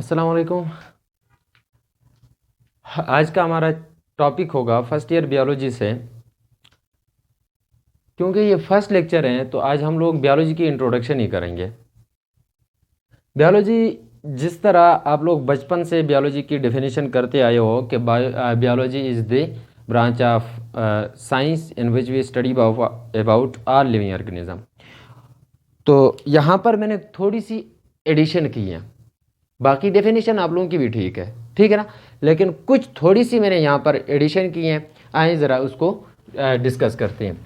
अस्सलाम वालेकुम। आज का हमारा टॉपिक होगा फर्स्ट ईयर बायोलॉजी से। क्योंकि ये फर्स्ट लेक्चर है तो आज हम लोग बायोलॉजी की इंट्रोडक्शन ही करेंगे। बायोलॉजी जिस तरह आप लोग बचपन से बायोलॉजी की डेफिनेशन करते आए हो कि biology is the branch of science in which we study about all living organism. तो यहाँ पर मैंने थोड़ी सी एडिशन की है, बाकी डेफिनेशन आप लोगों की भी ठीक है ना, लेकिन कुछ थोड़ी सी मैंने यहाँ पर एडिशन की है। आइए ज़रा उसको डिस्कस करते हैं।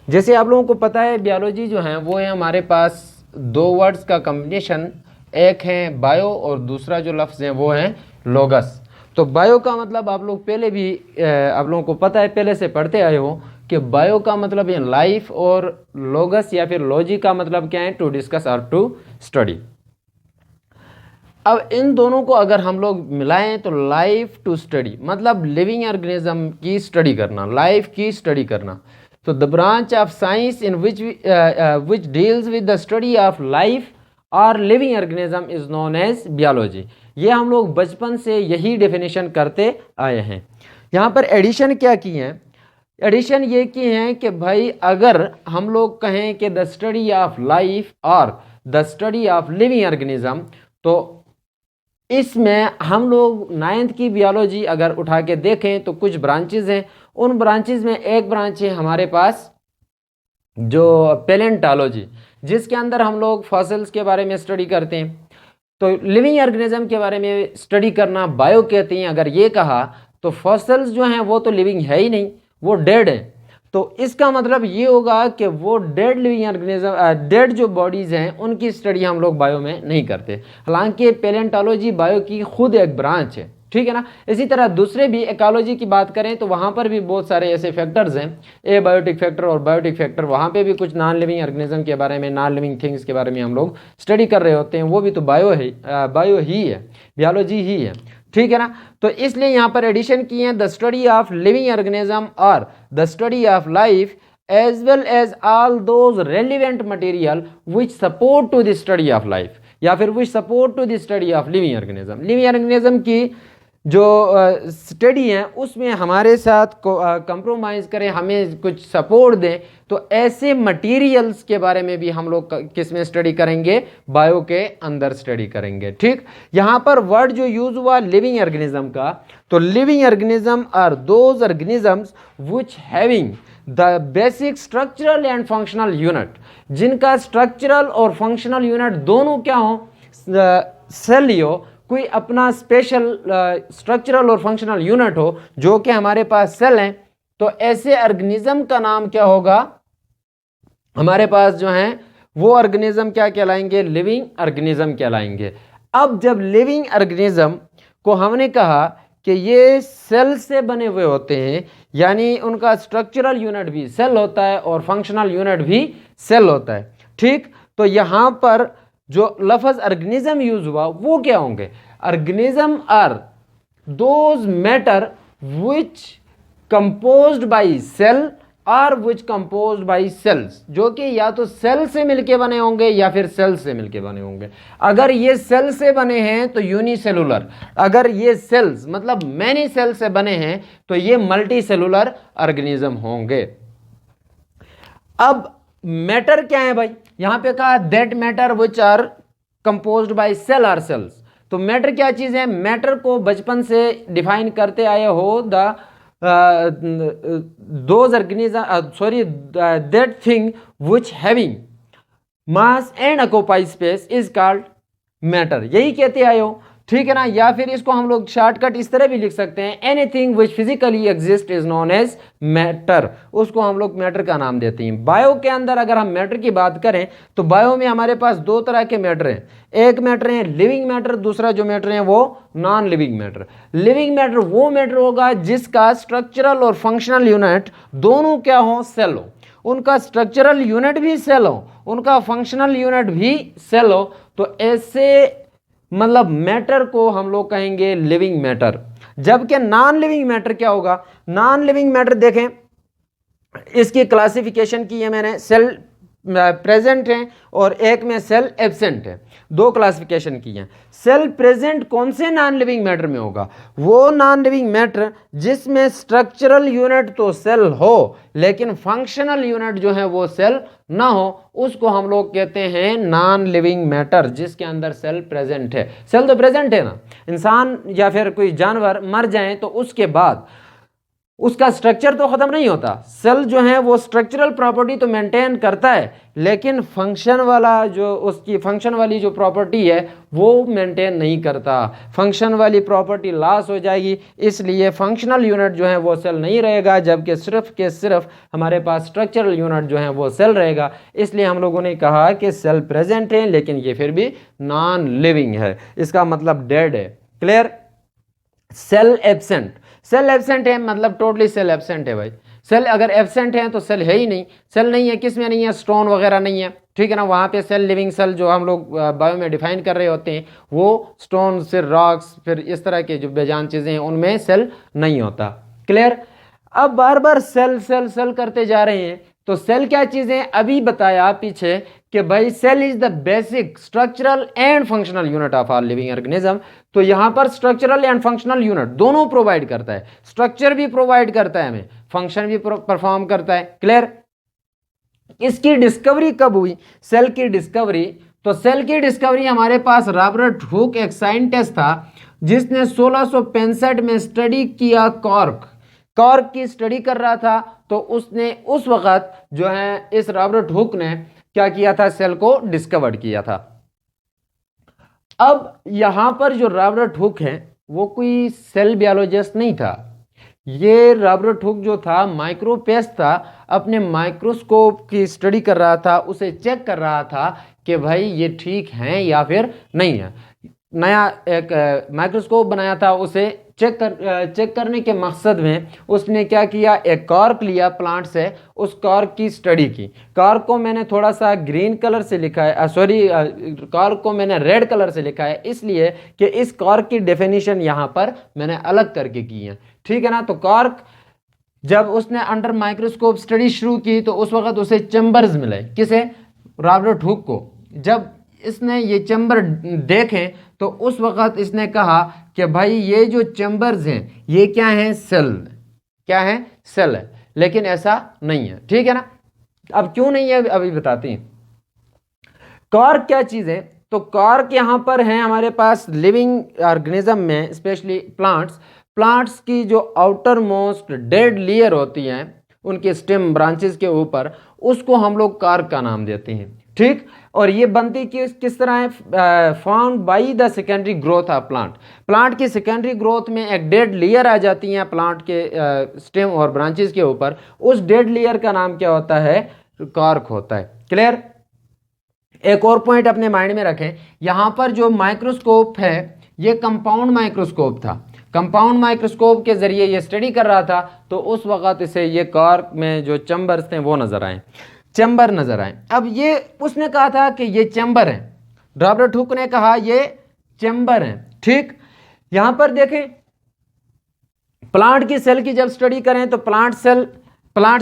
जैसे आप लोगों को पता है बायोलॉजी जो है वो है हमारे पास दो वर्ड्स का कम्बिनेशन, एक है बायो और दूसरा जो लफ्ज़ है वो है लोगस। तो बायो का मतलब आप लोग पहले भी आप लोगों को पता है, पहले से पढ़ते आए हो कि बायो का मतलब है लाइफ और लोगस या फिर लॉजी का मतलब क्या है, टू डिस्कस और टू स्टडी। अब इन दोनों को अगर हम लोग मिलाएं तो लाइफ टू स्टडी मतलब लिविंग ऑर्गेनिज्म की स्टडी करना, लाइफ की स्टडी करना। तो the branch of science in which deals with the study of life और living organism is known as biology. ये हम लोग बचपन से यही डेफिनेशन करते आए हैं। यहाँ पर एडिशन क्या की है? एडिशन ये की है कि भाई अगर हम लोग कहें कि द स्टडी ऑफ लाइफ और the study of living organism, तो इसमें हम लोग 9th की बायोलॉजी अगर उठा के देखें तो कुछ ब्रांचेस हैं। उन ब्रांचेस में एक ब्रांच है हमारे पास जो पैलेंटोलॉजी, जिसके अंदर हम लोग फॉसिल्स के बारे में स्टडी करते हैं। तो लिविंग ऑर्गेनिज्म के बारे में स्टडी करना बायो कहते हैं। अगर ये कहा तो फॉसिल्स जो हैं वो तो लिविंग है ही नहीं, वो डेड है। तो इसका मतलब ये होगा कि वो डेड लिविंग ऑर्गेनिज्म, डेड जो बॉडीज़ हैं उनकी स्टडी हम लोग बायो में नहीं करते। हालांकि पैलेंटोलॉजी बायो की खुद एक ब्रांच है, ठीक है ना। इसी तरह दूसरे भी इकोलॉजी की बात करें तो वहाँ पर भी बहुत सारे ऐसे फैक्टर्स हैं, ए बायोटिक फैक्टर और बायोटिक फैक्टर। वहाँ पे भी कुछ नॉन लिविंग ऑर्गेनिज्म के बारे में, नॉन लिविंग थिंग्स के बारे में हम लोग स्टडी कर रहे होते हैं। वो भी तो बायो है, बायो ही है, बायोलॉजी ही है, ठीक है ना। तो इसलिए यहाँ पर एडिशन की है the study of living organism और the study of life as well as all those relevant material which support to the study of life या फिर which support to the study of living organism. Living organism की जो study है उसमें हमारे साथ compromise करें, हमें कुछ सपोर्ट दें, तो ऐसे मटेरियल्स के बारे में भी हम लोग किस में स्टडी करेंगे, बायो के अंदर स्टडी करेंगे। ठीक, यहाँ पर वर्ड जो यूज हुआ लिविंग ऑर्गेनिज्म का, तो living organism are those organisms which having the basic structural and functional unit, जिनका स्ट्रक्चरल और फंक्शनल यूनिट दोनों क्या हो, सेल हो, कोई अपना स्पेशल स्ट्रक्चरल और फंक्शनल यूनिट हो, जो कि हमारे पास सेल हैं। तो ऐसे ऑर्गेनिज्म का नाम क्या होगा, हमारे पास जो है वो ऑर्गेनिज्म क्या कहलाएंगे, लिविंग ऑर्गेनिज्म कहलाएंगे। अब जब लिविंग ऑर्गेनिज्म को हमने कहा कि ये सेल से बने हुए होते हैं, यानी उनका स्ट्रक्चरल यूनिट भी सेल होता है और फंक्शनल यूनिट भी सेल होता है। ठीक, तो यहाँ पर जो लफ्ज़ ऑर्गेनिज्म यूज हुआ वो क्या होंगे, organism are those matter which composed by cell और विच कंपोज्ड बाय सेल्स, जो कि या तो सेल से मिलके बने होंगे या फिर सेल से मिलके बने होंगे। अगर ये सेल से बने हैं तो यूनिसेलुलर, अगर ये सेल्स मतलब मैनी सेल से बने हैं तो ये मल्टी सेलुलर ऑर्गेनिज्म होंगे। अब मैटर क्या है भाई, यहां पे कहा that matter which are composed by cell are cells. तो मैटर क्या चीज है, मैटर को बचपन से डिफाइन करते आए हो, the those organism that thing which having mass and occupy space is called matter, यही कहते आए हो, ठीक है ना। या फिर इसको हम लोग शॉर्टकट इस तरह भी लिख सकते हैं, anything which physically exist is known as matter, उसको हम लोग मैटर का नाम देते हैं। बायो के अंदर अगर हम मैटर की बात करें तो बायो में हमारे पास दो तरह के मैटर हैं, एक मैटर है लिविंग मैटर, दूसरा जो मैटर है वो non living matter. Living matter वो मैटर होगा जिसका स्ट्रक्चरल और फंक्शनल यूनिट दोनों क्या हो, सेल हो, उनका स्ट्रक्चरल यूनिट भी सेल हो, उनका फंक्शनल यूनिट भी सेल हो। तो ऐसे मतलब मैटर को हम लोग कहेंगे लिविंग मैटर। जबकि नॉन लिविंग मैटर क्या होगा, नॉन लिविंग मैटर देखें इसकी क्लासिफिकेशन की है मैंने, सेल प्रेजेंट हैं और एक में सेल एब्सेंट है। दो क्लासिफिकेशन की हैं। सेल प्रेजेंट कौन से नॉन लिविंग मैटर में होगा? वो नॉन लिविंग मैटर जिसमें स्ट्रक्चरल यूनिट तो सेल हो लेकिन फंक्शनल यूनिट जो है वो सेल ना हो, उसको हम लोग कहते हैं नॉन लिविंग मैटर, जिसके अंदर सेल प्रेजेंट है। सेल तो प्रेजेंट है ना, इंसान या फिर कोई जानवर मर जाए तो उसके बाद उसका स्ट्रक्चर तो खत्म नहीं होता। सेल जो है वो स्ट्रक्चरल प्रॉपर्टी तो मेंटेन करता है लेकिन फंक्शन वाला जो उसकी फंक्शन वाली जो प्रॉपर्टी है वो मेंटेन नहीं करता। फंक्शन वाली प्रॉपर्टी लॉस हो जाएगी, इसलिए फंक्शनल यूनिट जो है वो सेल नहीं रहेगा, जबकि सिर्फ के सिर्फ हमारे पास स्ट्रक्चरल यूनिट जो है वो सेल रहेगा। इसलिए हम लोगों ने कहा कि सेल प्रेजेंट है लेकिन ये फिर भी नॉन लिविंग है, इसका मतलब डेड है। Clear? Cell absent, cell absent है मतलब टोटली सेल एब्सेंट है भाई। सेल अगर एब्सेंट है तो सेल है ही नहीं। सेल नहीं है किस में नहीं है? स्टोन वगैरह नहीं है, ठीक है ना। वहाँ पे सेल लिविंग सेल जो हम लोग बायो में डिफाइन कर रहे होते हैं वो स्टोन, फिर रॉक्स, फिर इस तरह के जो बेजान चीज़ें हैं उनमें सेल नहीं होता। क्लियर? अब बार बार सेल सेल सेल करते जा रहे हैं तो सेल क्या चीज़ें अभी बताया पीछे कि भाई cell is the basic structural and functional unit of all living organism. तो यहां पर स्ट्रक्चरल एंड फंक्शनल यूनिट दोनों प्रोवाइड करता है। स्ट्रक्चर भी प्रोवाइड करता है हमें, फंक्शन भी परफॉर्म करता है। क्लियर? इसकी डिस्कवरी कब हुई? सेल की डिस्कवरी, तो सेल की डिस्कवरी हमारे पास रॉबर्ट हुक एक साइंटिस्ट था जिसने 1665 में स्टडी किया। कॉर्क की स्टडी कर रहा था तो उसने उस वक्त जो है इस रॉबर्ट हुक ने क्या किया था? सेल को डिस्कवर किया था। अब यहां पर जो रॉबर्ट हुक है वो कोई सेल बायोलॉजिस्ट नहीं था। ये रॉबर्ट हुक जो था माइक्रोपेस्ट था, अपने माइक्रोस्कोप की स्टडी कर रहा था, उसे चेक कर रहा था कि भाई ये ठीक है या फिर नहीं है। नया एक माइक्रोस्कोप बनाया था, उसे चेक करने के मकसद में उसने क्या किया? एक कॉर्क लिया प्लांट से, उस कॉर्क की स्टडी की। कॉर्क को मैंने थोड़ा सा ग्रीन कलर से लिखा है, कॉर्क को मैंने रेड कलर से लिखा है इसलिए कि इस कॉर्क की डेफिनेशन यहाँ पर मैंने अलग करके की है, ठीक है ना। तो कॉर्क जब उसने अंडर माइक्रोस्कोप स्टडी शुरू की तो उस वक्त उसे चैम्बर्स मिले। किसे? रॉबर्ट हुक को। जब इसने ये चैम्बर देखे तो उस वक्त इसने कहा कि भाई ये जो चैम्बर्स हैं ये क्या है? सेल। क्या है? सेल है। लेकिन ऐसा नहीं है, ठीक है ना। अब क्यों नहीं है अभी बताते हैं। कॉर्क क्या चीज है? तो कॉर्क यहां पर है हमारे पास लिविंग ऑर्गेनिज्म में, स्पेशली प्लांट्स की जो आउटर मोस्ट डेड लेयर होती है उनके स्टेम ब्रांचेस के ऊपर, उसको हम लोग कॉर्क का नाम देते हैं, ठीक। और ये बनती किस तरह है? Found by the secondary growth of plant की सेकेंडरी ग्रोथ में एक डेड लेयर आ जाती है प्लांट के स्टेम और ब्रांचेस के ऊपर। उस डेड लेयर का नाम क्या होता है? कॉर्क होता है। क्लियर? एक और पॉइंट अपने माइंड में रखें, यहां पर जो माइक्रोस्कोप है ये कंपाउंड माइक्रोस्कोप था। कंपाउंड माइक्रोस्कोप के जरिए ये स्टडी कर रहा था तो उस वक्त इसे ये कॉर्क में जो चैम्बर्स थे वो नजर आए, चैम्बर नजर आए। अब ये उसने कहा था कि ये चैम्बर है, रॉबर्ट हुक ने कहा ये चैम्बर है, ठीक। यहां पर देखें प्लांट की सेल की जब स्टडी करें तो प्लांट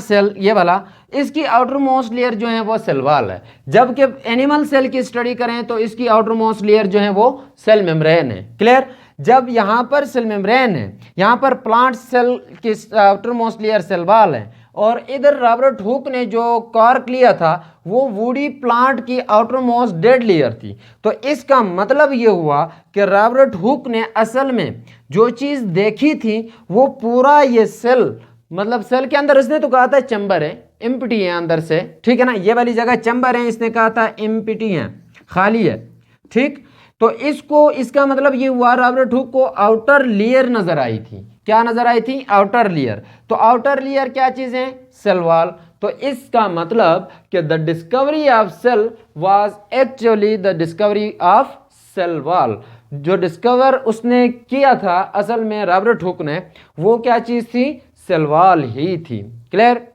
सेल ये वाला, इसकी आउटर मोस्ट लेयर जो है वो सेल वॉल है। जबकि एनिमल सेल की स्टडी करें तो इसकी आउटर मोस्ट लेयर जो है वो सेल मेम्ब्रेन है। क्लियर? जब यहां पर सेल मेम्ब्रेन है, यहां पर प्लांट सेल की outermost layer cell wall है, और इधर रॉबर्ट हुक ने जो कॉर्क लिया था वो वुडी प्लांट की आउटर मोस्ट डेड लेयर थी। तो इसका मतलब ये हुआ कि रॉबर्ट हुक ने असल में जो चीज देखी थी वो पूरा ये सेल, मतलब सेल के अंदर इसने तो कहा था चैम्बर है, एम्प्टी है अंदर से, ठीक है ना। ये वाली जगह चैम्बर है, इसने कहा था एम्प्टी है, खाली है, ठीक। तो इसका मतलब ये हुआ रॉबर्ट हुक को आउटर लेयर नजर आई थी। क्या नजर आई थी? Outer layer. तो आउटर लेयर क्या चीज है? Cell wall. तो इसका मतलब कि the discovery of cell was actually the discovery of cell wall. जो डिस्कवर उसने किया था असल में रॉबर्ट हुक ने, वो क्या चीज थी? सेल वॉल ही थी। क्लियर?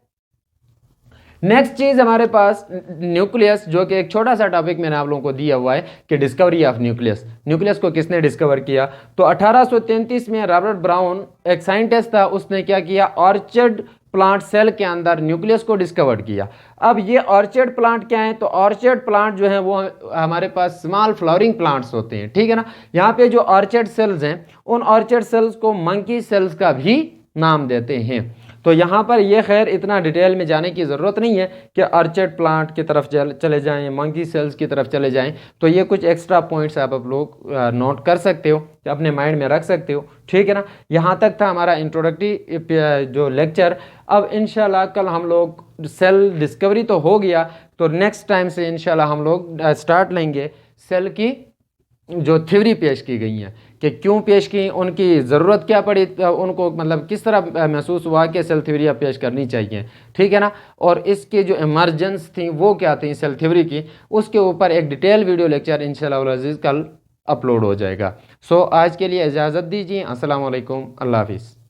नेक्स्ट चीज हमारे पास न्यूक्लियस, जो कि एक छोटा सा टॉपिक मैंने आप लोगों को दिया हुआ है कि डिस्कवरी ऑफ न्यूक्लियस को किसने डिस्कवर किया? तो 1833 में रॉबर्ट ब्राउन एक साइंटिस्ट था, उसने क्या किया? ऑर्चर्ड प्लांट सेल के अंदर न्यूक्लियस को डिस्कवर किया। अब ये ऑर्चिड प्लांट क्या है, तो ऑर्चिड प्लांट जो है वो हमारे पास स्मॉल फ्लावरिंग प्लांट्स होते हैं, ठीक है ना। यहाँ पे जो ऑर्चिड सेल्स हैं उन ऑर्चिड सेल्स को मंकी सेल्स का भी नाम देते हैं। तो यहाँ पर ये खैर इतना डिटेल में जाने की ज़रूरत नहीं है कि ऑर्चिड प्लांट की तरफ चले जाएं, मंकी सेल्स की तरफ चले जाएं। तो ये कुछ एक्स्ट्रा पॉइंट्स आप लोग नोट कर सकते हो, अपने माइंड में रख सकते हो, ठीक है ना। यहाँ तक था हमारा इंट्रोडक्टरी जो लेक्चर। अब इंशाल्लाह कल हम लोग सेल डिस्कवरी तो हो गया, तो नेक्स्ट टाइम से इंशाल्लाह हम लोग स्टार्ट लेंगे सेल की जो थ्योरी पेश की गई हैं कि क्यों पेश की, उनकी ज़रूरत क्या पड़ी, उनको मतलब किस तरह महसूस हुआ कि सेल थ्योरी पेश करनी चाहिए, ठीक है ना। और इसके जो इमरजेंस थी वो क्या थी सेल थ्योरी की, उसके ऊपर एक डिटेल वीडियो लेक्चर इंशाल्लाह अज़ीज़ कल अपलोड हो जाएगा। सो आज के लिए इजाज़त दीजिए। अस्सलाम वालेकुम, अल्लाह हाफिज़।